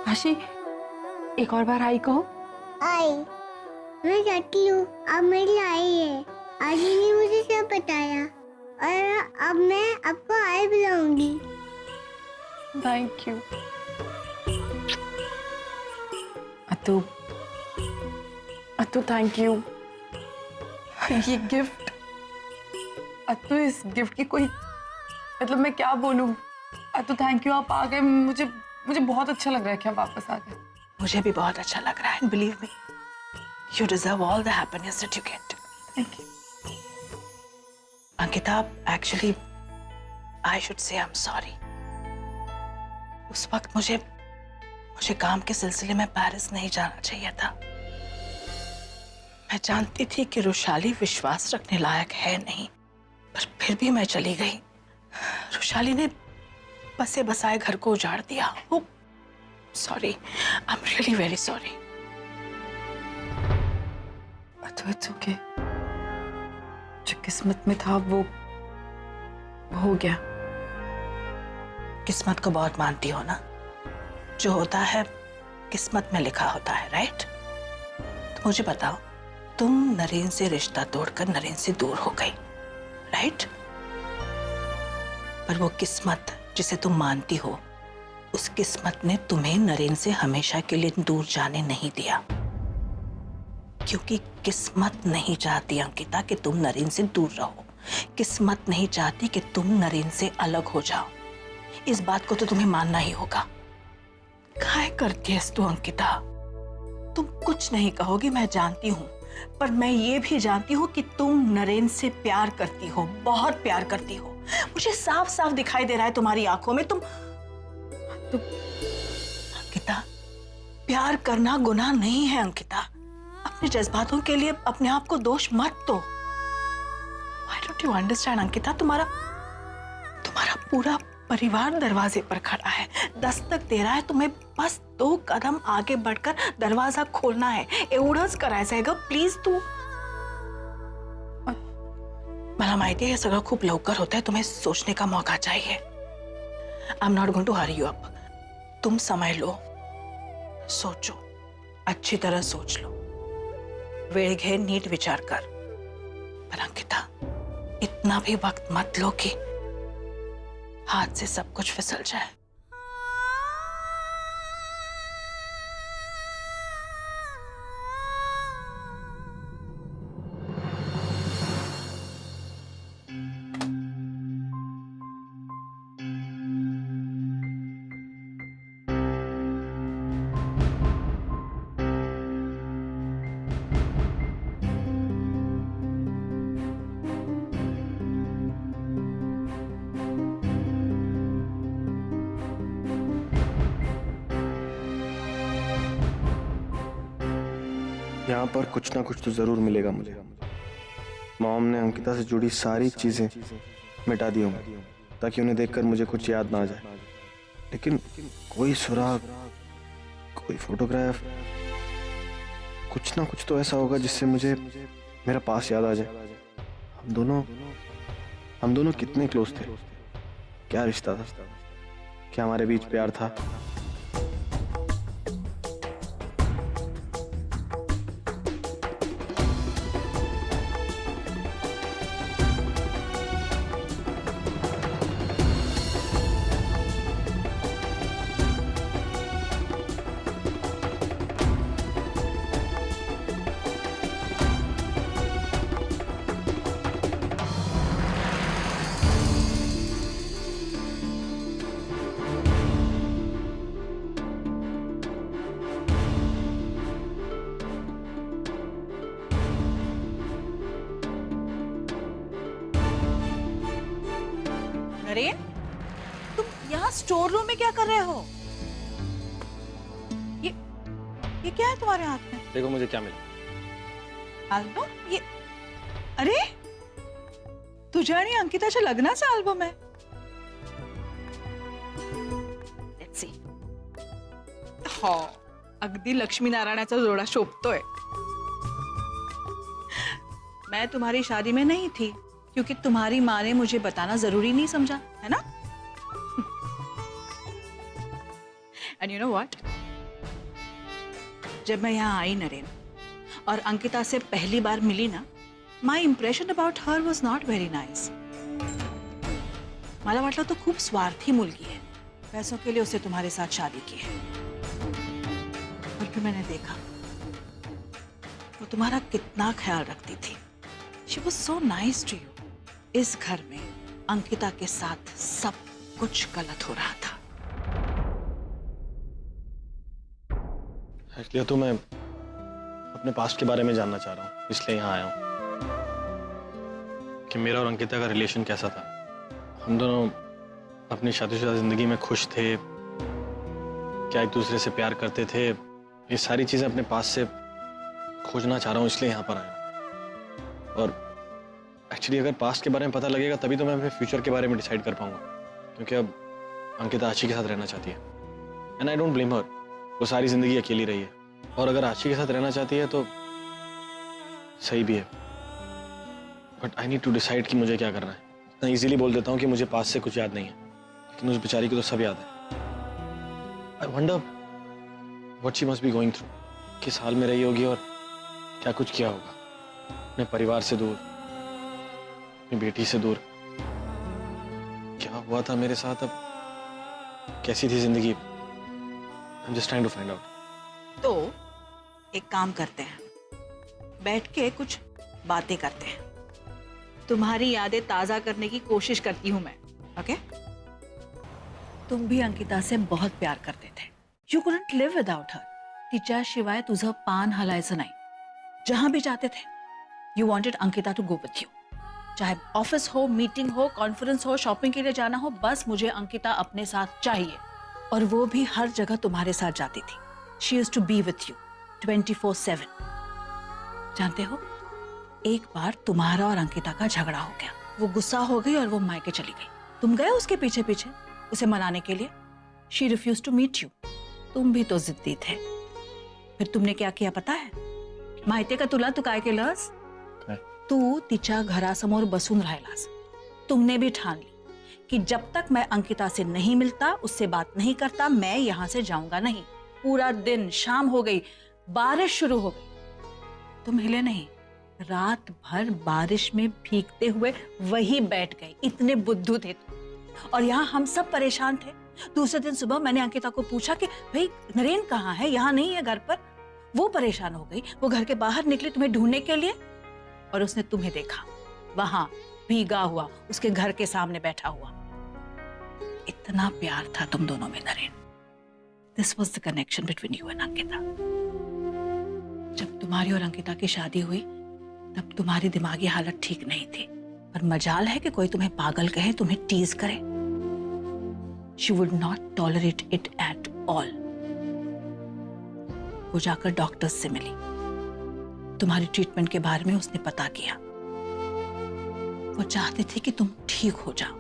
आशी, एक और बार आई कहो। आई, मैं जाती हूँ। अब मेरी आई है। आज ही ने मुझे सब बताया और अब मैं आपको आई बुलाऊंगी। Thank you. Atu, Atu thank you. ये गिफ्ट, अतु इस गिफ्ट की कोई मतलब मैं क्या बोलूं। अतु थैंक यू, आप आ गए। मुझे बहुत अच्छा लग रहा है कि आप वापस आ गए। मुझे भी बहुत अच्छा लग रहा है। Believe me, you deserve all the happiness that you get. Thank you. Ankita, actually I should say I am sorry. उस वक्त मुझे काम के सिलसिले में पेरिस नहीं जाना चाहिए था। मैं जानती थी कि रुशाली विश्वास रखने लायक है नहीं, पर फिर भी मैं चली गई। रुशाली ने बसे बसाए घर को उजाड़ दिया। वो sorry, I am really very sorry. Atu it's okay. जो किस्मत में था वो हो गया। किस्मत को बहुत मानती हो ना? जो होता है किस्मत में लिखा होता है, राइट? तो मुझे बताओ, तुम नरेन से रिश्ता तोड़कर नरेन से दूर हो गई, राइट? पर वो किस्मत जिसे तुम मानती हो, उस किस्मत ने तुम्हें नरेन से हमेशा के लिए दूर जाने नहीं दिया, क्योंकि किस्मत नहीं चाहती अंकिता कि तुम नरेन से दूर रहो। किस्मत नहीं चाहती कि तुम नरेन से अलग हो जाओ। इस बात को तो तुम्हें मानना ही होगा। काहे करती है तू अंकिता? तुम कुछ नहीं कहोगी, मैं जानती हूं, पर मैं ये भी जानती हूं कि तुम नरेन से प्यार करती हो, बहुत प्यार करती हो। मुझे साफ साफ दिखाई दे रहा है तुम्हारी आंखों में। तुम अंकिता, प्यार करना गुनाह नहीं है अंकिता। अपने जज्बातों के लिए अपने आप को दोष मत दो। Why don't you understand Ankita? तुम्हारा पूरा परिवार दरवाजे पर खड़ा है, दस्तक दे रहा है। तुम्हें बस 2 कदम आगे बढ़कर दरवाजा खोलना है। एवढंच करायचं आहे ग, प्लीज तू। मला माहिती है ये सगळं खूप लवकर होता है, तुम्हें सोचने का मौका चाहिए। I am not going to hurry you up. तुम समय लो, सोचो, अच्छी तरह सोच लो, वेळ घे, नीट विचार कर। पर अंकिता, इतना भी वक्त मत लो कि हाथ से सब कुछ फिसल जाए। यहाँ पर कुछ ना कुछ तो जरूर मिलेगा मुझे। मॉम ने अंकिता से जुड़ी सारी चीजें मिटा दी होंगी ताकि उन्हें देखकर मुझे कुछ याद ना आ जाए, लेकिन कोई सुराग, कोई फोटोग्राफ, कुछ ना कुछ तो ऐसा होगा जिससे मुझे मेरा पास याद आ जाए। हम दोनों कितने क्लोज थे, क्या रिश्ता था, क्या हमारे बीच प्यार था। नरेन, तुम यहाँ स्टोर रूम में क्या कर रहे हो? ये क्या है तुम्हारे हाथ में? देखो मुझे क्या मिला। एल्बम? ये अरे तुझे आणि अंकिताच्या लग्नाचा अल्बम आहे। Let's see. हो, अगदी लक्ष्मीनारायणाचा जोडा शोभतोय। मैं तुम्हारी शादी में नहीं थी क्योंकि तुम्हारी माँ ने मुझे बताना जरूरी नहीं समझा, है ना? you know what? जब मैं यहाँ आई नरेन और अंकिता से पहली बार मिली ना, my impression about her was not very nice. मला वाटलं तो खूप स्वार्थी मुलगी है, पैसों के लिए उसे तुम्हारे साथ शादी की है। और फिर मैंने देखा वो तुम्हारा कितना ख्याल रखती थी। She was so nice to you. इस घर में अंकिता के साथ सब कुछ गलत हो रहा था। एक्चुअली तो मैं अपने पास्ट के बारे में जानना चाह रहा हूँ, इसलिए यहाँ आया हूँ कि मेरा और अंकिता का रिलेशन कैसा था। हम दोनों अपनी शादीशुदा जिंदगी में खुश थे, क्या एक दूसरे से प्यार करते थे, ये सारी चीजें अपने पास से खोजना चाह रहा हूँ, इसलिए यहाँ पर आया हूँ। और एक्चुअली अगर पास्ट के बारे में पता लगेगा तभी तो मैं अपने फ्यूचर के बारे में डिसाइड कर पाऊंगा, क्योंकि अब अंकिता आशी के साथ रहना चाहती है एंड आई डोंट ब्लेम हर। वो सारी जिंदगी अकेली रही है और अगर आशी के साथ रहना चाहती है तो सही भी है, but I need to decide कि मुझे क्या करना है। इतना इजीली बोल देता हूँ कि मुझे पास से कुछ याद नहीं है, लेकिन उस बेचारी को तो सब याद है। I wonder what she must be going through, किस हाल में रही होगी और क्या कुछ किया होगा। अपने परिवार से दूर, अपनी बेटी से दूर, क्या हुआ था मेरे साथ, अब कैसी थी जिंदगी। I'm just trying to find out. तो एक काम करते हैं, बैठ के कुछ बातें करते हैं। तुम्हारी यादें ताजा करने की कोशिश करती हूं मैं, ओके? तुम भी अंकिता से बहुत प्यार करते थे। You couldn't live without her. तिच्याशिवाय तुझं पान हलायचं नाही। जहां भी जाते थे, you wanted Ankita to go with you. चाहे ऑफिस हो, मीटिंग हो, कॉन्फ्रेंस हो, शॉपिंग के लिए जाना हो, बस मुझे अंकिता अपने साथ चाहिए। और वो भी हर जगह तुम्हारे साथ जाती थी। She used to be with you 24/7. जानते हो, एक बार तुम्हारा और अंकिता का झगड़ा हो गया, वो गुस्सा हो गई और वो मायके चली गई। तुम गए उसके पीछे पीछे उसे मनाने के लिए। She refused to meet you. तुम भी तो जिद्दी थे। फिर तुमने क्या किया पता है? माहितीये का तुला तू काय केलंस? तू तिच्या घरासमोर बसून राहिलास। तुमने भी ठान ली कि जब तक मैं अंकिता से नहीं मिलता, उससे बात नहीं करता, मैं यहां से जाऊंगा नहीं। पूरा दिन, शाम हो गई, बारिश शुरू हो गई, तुम हिले नहीं। रात भर बारिश में भीगते हुए वही बैठ गए। इतने बुद्धू थे तुम। और यहाँ हम सब परेशान थे। दूसरे दिन सुबह मैंने अंकिता को पूछा कि भाई नरेन कहाँ है, यहाँ नहीं है घर पर। वो परेशान हो गई, वो घर के बाहर निकली तुम्हें ढूंढने के लिए, और उसने तुम्हें देखा वहां भीगा हुआ, उसके घर के सामने बैठा हुआ। इतना प्यार था तुम दोनों में Naren. This was the connection between you and Ankita. जब तुम्हारी और अंकिता की शादी हुई तब तुम्हारी दिमागी हालत ठीक नहीं थी, पर मजाल है कि कोई तुम्हें पागल कहे, तुम्हें टीज करे। She would not tolerate it at all. वो जाकर डॉक्टर्स से मिली, तुम्हारी ट्रीटमेंट के बारे में उसने पता किया। वो चाहते थे कि तुम ठीक हो जाओ।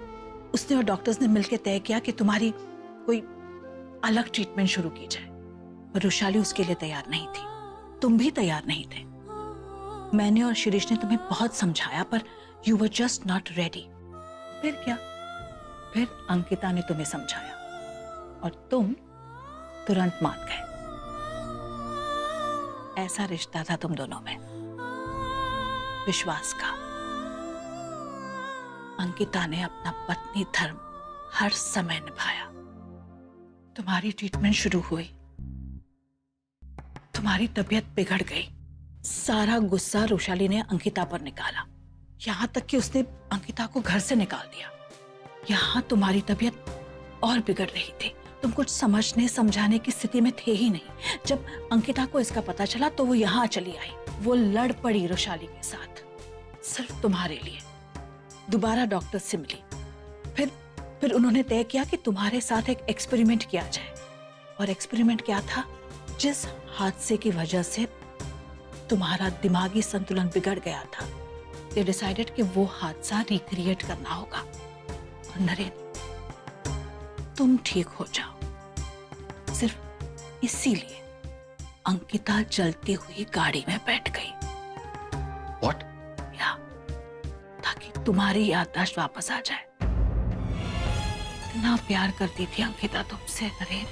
उसने और डॉक्टर्स ने मिलकर तय किया कि तुम्हारी कोई अलग ट्रीटमेंट शुरू की जाए, पर रुशाली उसके लिए तैयार नहीं थी। तुम भी तैयार नहीं थे। मैंने और शिरीष ने तुम्हें बहुत समझाया, पर you were just not ready. फिर क्या? फिर अंकिता ने तुम्हें समझाया और तुम तुरंत मान गए। ऐसा रिश्ता था तुम दोनों में, विश्वास का। अंकिता ने अपना पत्नी धर्म हर समय निभाया। तुम्हारी ट्रीटमेंट शुरू हुई, तुम्हारी तबीयत बिगड़ गई। सारा गुस्सा रुशाली ने अंकिता पर निकाला, यहां तक कि उसने अंकिता को घर से निकाल दिया। यहां तुम्हारी तबीयत और बिगड़ रही थी। तुम कुछ समझने समझाने की स्थिति में थे ही नहीं। जब अंकिता को इसका पता चला तो वो यहाँ चली आई। वो लड़ पड़ी रुशाली के साथ, सिर्फ तुम्हारे लिए। दोबारा डॉक्टर से मिली। फिर उन्होंने तय किया कि तुम्हारे साथ एक एक्सपेरिमेंट किया जाए। और एक्सपेरिमेंट क्या था? जिस हादसे की वजह से तुम्हारा दिमागी संतुलन बिगड़ गया था, दे डिसाइडेड कि वो हादसा रिक्रिएट करना होगा। और नरेन, तुम ठीक हो जाओ। सिर्फ इसीलिए अंकिता जलती हुई गाड़ी में बैठ गई। What? या ताकि तुम्हारी याददाश्त वापस आ जाए। इतना प्यार करती थी अंकिता तुमसे नरेन,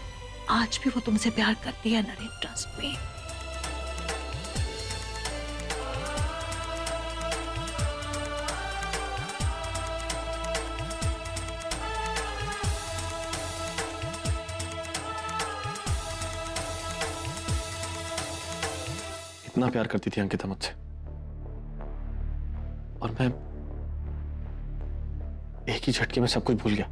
आज भी वो तुमसे प्यार करती है नरेन, ट्रस्ट मी। इतना प्यार करती थी अंकिता मुझसे, और मैं एक ही झटके में सब कुछ भूल गया।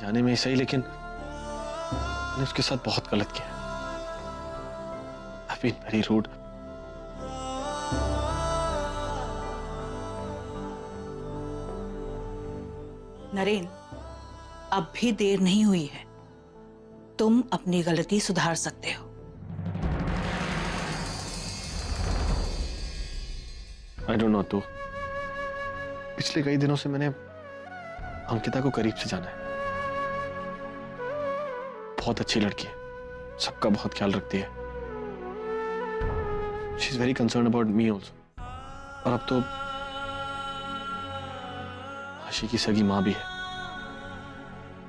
जाने में ही सही, लेकिन मैंने उसके साथ बहुत गलत किया। I've been very rude। Naren, अब भी देर नहीं हुई है, तुम अपनी गलती सुधार सकते हो। I don't know, तो पिछले कई दिनों से मैंने अंकिता को करीब से जाना है। बहुत अच्छी लड़की है, सबका बहुत ख्याल रखती है। She is very concerned about me also। और अब तो आशी की सगी माँ भी है।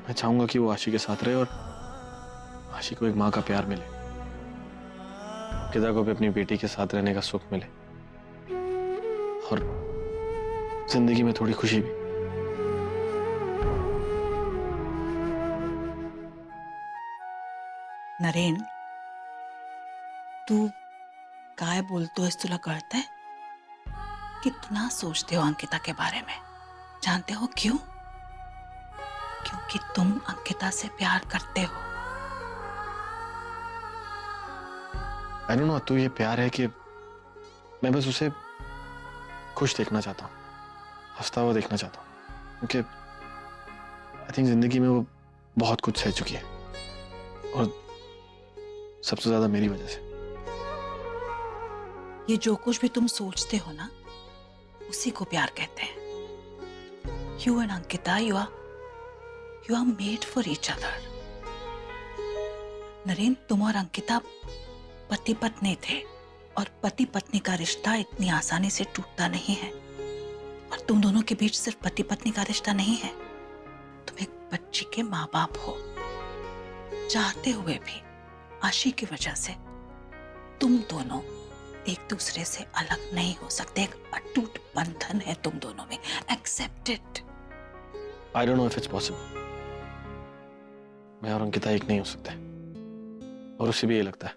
मैं चाहूंगा कि वो आशी के साथ रहे और आशी को एक माँ का प्यार मिले, अंकिता को भी अपनी बेटी के साथ रहने का सुख मिले, और जिंदगी में थोड़ी खुशी भी। नरेन, तू काय बोलतोयस, तुला कळतंय? कितना सोचते हो अंकिता के बारे में, जानते हो क्यों? क्योंकि तुम अंकिता से प्यार करते हो। I don't know, तो ये प्यार है कि मैं बस उसे खुश देखना चाहता हूँ, हंसता हुआ देखना चाहता हूँ, क्योंकि आई थिंक जिंदगी में वो बहुत कुछ सह चुकी है, और सबसे ज्यादा मेरी वजह से। ये जो कुछ भी तुम सोचते हो ना, उसी को प्यार कहते हैं। You and Ankita, you are made for each other. Naren, तुम और अंकिता पति पत्नी थे, और पति पत्नी का रिश्ता इतनी आसानी से टूटता नहीं है। और तुम दोनों के बीच सिर्फ पति पत्नी का रिश्ता नहीं है, तुम एक बच्ची के माँ बाप हो। चाहते हुए भी आशी की वजह से तुम दोनों एक दूसरे से अलग नहीं हो सकते। एक अटूट बंधन है तुम दोनों में। Accept it. I don't know if it's possible. मैं और अंकिता एक नहीं हो सकते, और उसे भी ये लगता है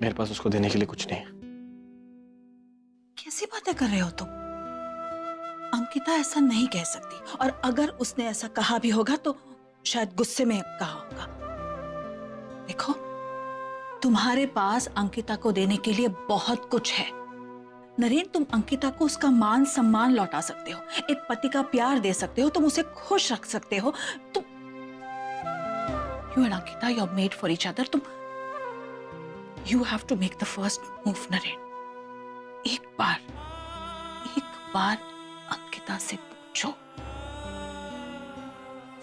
मेरे पास उसको देने के लिए कुछ नहीं है। कैसी बातें कर रहे हो तुम? अंकिता ऐसा नहीं कह सकती, और अगर उसने ऐसा कहा भी होगा तो शायद गुस्से में कहा होगा। देखो, तुम्हारे पास अंकिता को देने के लिए बहुत कुछ है। नरेन, तुम अंकिता को उसका मान सम्मान लौटा सकते हो, एक पति का प्यार दे सकते हो, तुम उसे खुश रख सकते हो। तुम you and Ankita, you are made for each other. तुम you have to make the first move Naren. एक बार अंकिता से पूछो,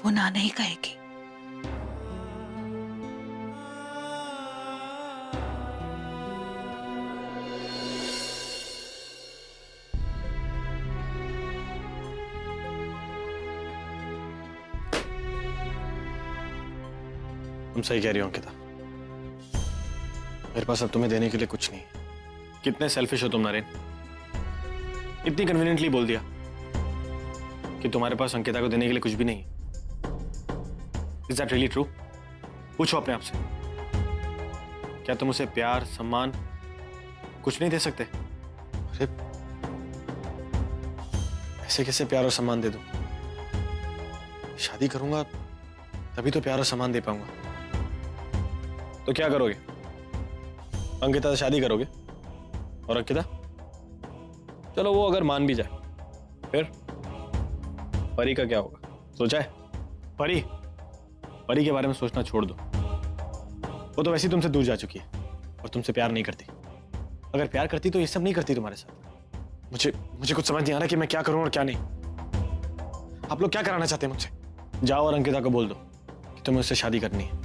वो ना नहीं कहेगी। तुम सही कह रही हो अंकिता, मेरे पास अब तुम्हें देने के लिए कुछ नहीं। कितने सेल्फिश हो तुम नरेन, इतनी कन्वीनियंटली बोल दिया कि तुम्हारे पास अंकिता को देने के लिए कुछ भी नहीं। Is that really true? पूछो अपने आप से, क्या तुम उसे प्यार सम्मान कुछ नहीं दे सकते? अरे ऐसे कैसे प्यार और सम्मान दे दूं? शादी करूंगा तभी तो प्यार और सम्मान दे पाऊंगा। तो क्या करोगे? अंकिता से शादी करोगे? और अंकिता, चलो वो अगर मान भी जाए, फिर परी का क्या होगा? सोचा है? परी के बारे में सोचना छोड़ दो। वो तो वैसे ही तुमसे दूर जा चुकी है और तुमसे प्यार नहीं करती। अगर प्यार करती तो ये सब नहीं करती तुम्हारे साथ। मुझे कुछ समझ नहीं आ रहा कि मैं क्या करूं और क्या नहीं। आप लोग क्या कराना चाहते हैं मुझसे? जाओ और अंकिता को बोल दो कि तुम्हें उससे शादी करनी है।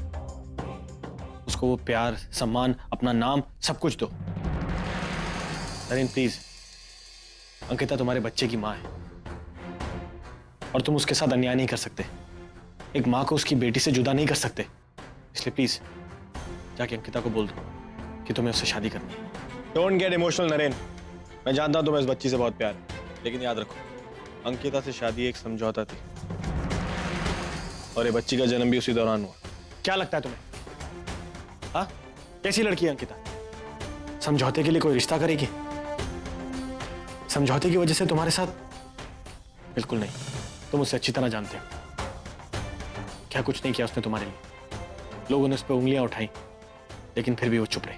उसको वो प्यार सम्मान, अपना नाम, सब कुछ दो। नरेन प्लीज, अंकिता तुम्हारे बच्चे की माँ है, और तुम उसके साथ अन्याय नहीं कर सकते। एक माँ को उसकी बेटी से जुदा नहीं कर सकते। इसलिए प्लीज जाके अंकिता को बोल दो कि तुम्हें उससे शादी करनी है। डोंट गेट इमोशनल नरेन, मैं जानता हूं तुम्हें इस बच्ची से बहुत प्यार है, लेकिन याद रखो अंकिता से शादी एक समझौता थी और ये बच्ची का जन्म भी उसी दौरान हुआ। क्या लगता है तुम्हें? हाँ, कैसी लड़की है अंकिता? समझौते के लिए कोई रिश्ता करेगी? समझौते की वजह से तुम्हारे साथ? बिल्कुल नहीं। तुम उसे अच्छी तरह जानते हो। क्या कुछ नहीं किया उसने तुम्हारे लिए। लोगों ने उस पर उंगलियां उठाई, लेकिन फिर भी वो चुप रही।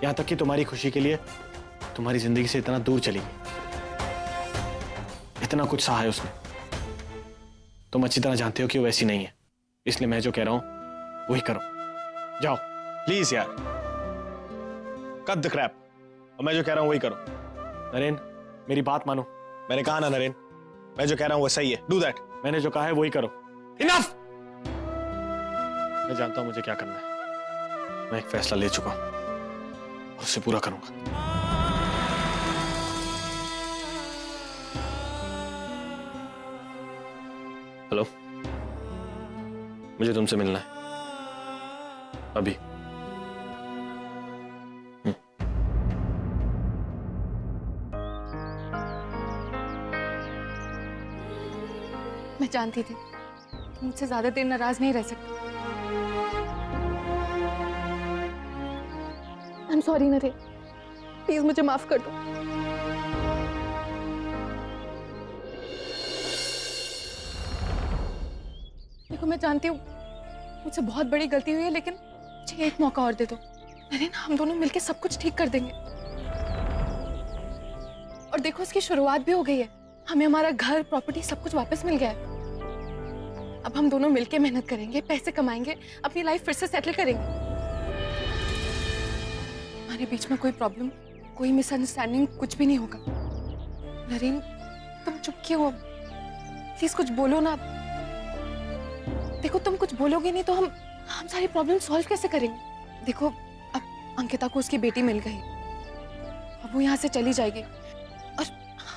यहां तक कि तुम्हारी खुशी के लिए तुम्हारी जिंदगी से इतना दूर चली गई। इतना कुछ सहा है उसने। तुम अच्छी तरह जानते हो कि वो ऐसी नहीं है, इसलिए मैं जो कह रहा हूं वही करो। जाओ प्लीज यार, कट द क्रैप, और मैं जो कह रहा हूं वही करो। नरेन, मेरी बात मानो। मैंने कहा ना नरेन, मैं जो कह रहा हूं वो सही है। Do that. मैंने जो कहा है वही करो। इनफ! मैं जानता हूं मुझे क्या करना है। मैं एक फैसला ले चुका हूं और उसे पूरा करूंगा। हेलो, मुझे तुमसे मिलना है अभी। मैं जानती थी कि मुझसे ज्यादा देर नाराज नहीं रह सकती। I am sorry Naren, please मुझे माफ कर दो। देखो मैं जानती हूँ मुझसे बहुत बड़ी गलती हुई है, लेकिन मुझे एक मौका और दे दो नरेन। हम दोनों मिलके सब कुछ ठीक कर देंगे। और देखो इसकी शुरुआत भी हो गई है। हमें हमारा घर, प्रॉपर्टी सब कुछ वापस मिल गया है। अब हम दोनों मिलके मेहनत करेंगे, पैसे कमाएंगे, अपनी लाइफ फिर से सेटल करेंगे। हमारे बीच में कोई प्रॉब्लम, कोई मिसअंडरस्टैंडिंग कुछ भी नहीं होगा। नरेन, तुम चुप क्यों हो? प्लीज कुछ बोलो ना। देखो तुम कुछ बोलोगे नहीं तो हम सारी प्रॉब्लम सॉल्व कैसे करेंगे? देखो अब अंकिता को उसकी बेटी मिल गई, अब वो यहाँ से चली जाएगी और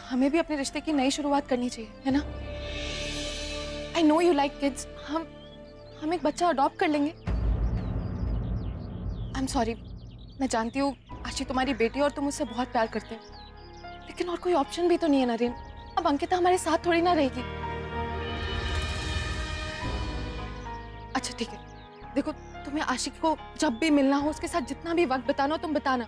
हमें भी अपने रिश्ते की नई शुरुआत करनी चाहिए, है ना? I know you like kids. हम एक बच्चा अडॉप्ट कर लेंगे। I'm sorry. मैं जानती हूँ आशी तुम्हारी बेटी और तुम उससे बहुत प्यार करते हो, लेकिन और कोई ऑप्शन भी तो नहीं है नरेन। अब अंकिता हमारे साथ थोड़ी ना रहेगी। अच्छा ठीक है, देखो तुम्हें आशिक को जब भी मिलना हो, उसके साथ जितना भी वक्त बिताना हो तुम बताना।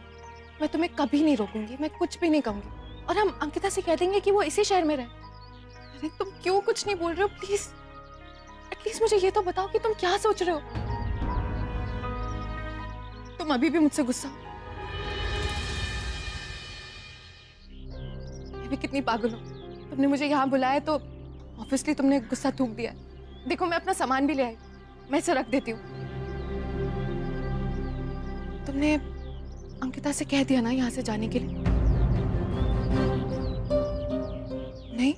मैं तुम्हें कभी नहीं रोकूंगी, मैं कुछ भी नहीं कहूंगी। और हम अंकिता से कह देंगे कि वो इसी शहर में रहे। अरे तुम क्यों कुछ नहीं बोल रहे हो? प्लीज एटलीस्ट मुझे ये तो बताओ कि तुम क्या सोच रहे हो। तुम अभी भी मुझसे गुस्सा हो? मैं भी कितनी पागल हूँ। तुमने मुझे यहाँ बुलाया तो ऑब्वियसली तुमने गुस्सा थूक दिया। देखो मैं अपना सामान भी ले आई, मैं इसे रख देती हूँ। तुमने अंकिता से कह दिया ना यहाँ से जाने के लिए? नहीं,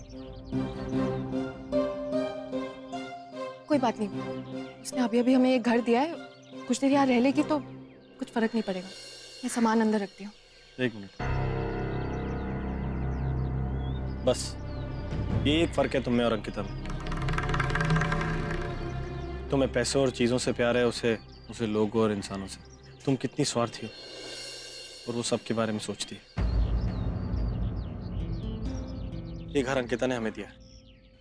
कोई बात नहीं। उसने अभी अभी हमें एक घर दिया है, कुछ देर यहाँ रह लेगी तो कुछ फर्क नहीं पड़ेगा। मैं सामान अंदर रखती हूँ। एक मिनट, बस ये एक फर्क है तुम में और अंकिता में। तुम्हें पैसों और चीजों से प्यार है, उसे लोगों और इंसानों से। तुम कितनी स्वार्थी हो और वो सब के बारे में सोचती है। ये घर अंकिता ने हमें दिया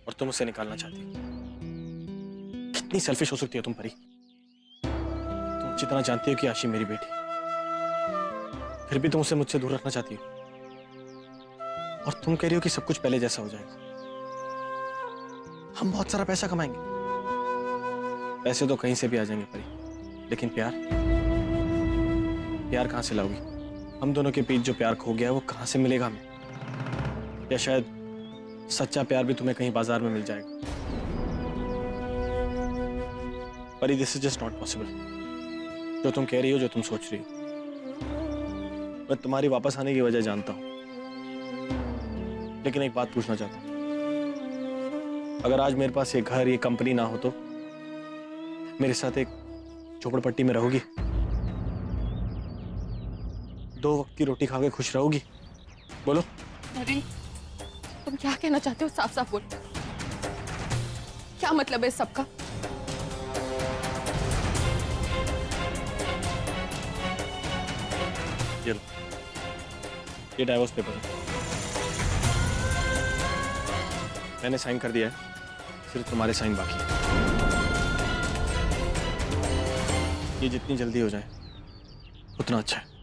और तुम उसे निकालना चाहती हो। कितनी सेल्फिश हो सकती हो तुम परी? तुम अच्छी तरह जानती हो कि आशी मेरी बेटी, फिर भी तुम उसे मुझसे दूर रखना चाहती हो। और तुम कह रही हो कि सब कुछ पहले जैसा हो जाएगा। हम बहुत सारा पैसा कमाएंगे, पैसे तो कहीं से भी आ जाएंगे परी, लेकिन प्यार कहां से लाओगी? हम दोनों के बीच जो प्यार खो गया है वो कहां से मिलेगा हमें? या शायद सच्चा प्यार भी तुम्हें कहीं बाजार में मिल जाएगा। परी this is just not possible. जो तुम कह रही हो, जो तुम सोच रही हो, मैं तुम्हारी वापस आने की वजह जानता हूं, लेकिन एक बात पूछना चाहता हूं। अगर आज मेरे पास ये घर, ये कंपनी ना हो तो मेरे साथ एक झोपड़पट्टी में रहोगी? 2 वक्त की रोटी खा के खुश रहोगी? बोलो। नरेन, तुम क्या कहना चाहते हो? साफ साफ बोलो। क्या मतलब है इस सबका? ये लो, ये डाइवोर्स पेपर है। मैंने साइन कर दिया है, सिर्फ तुम्हारे साइन बाकी है। ये जितनी जल्दी हो जाए उतना अच्छा है।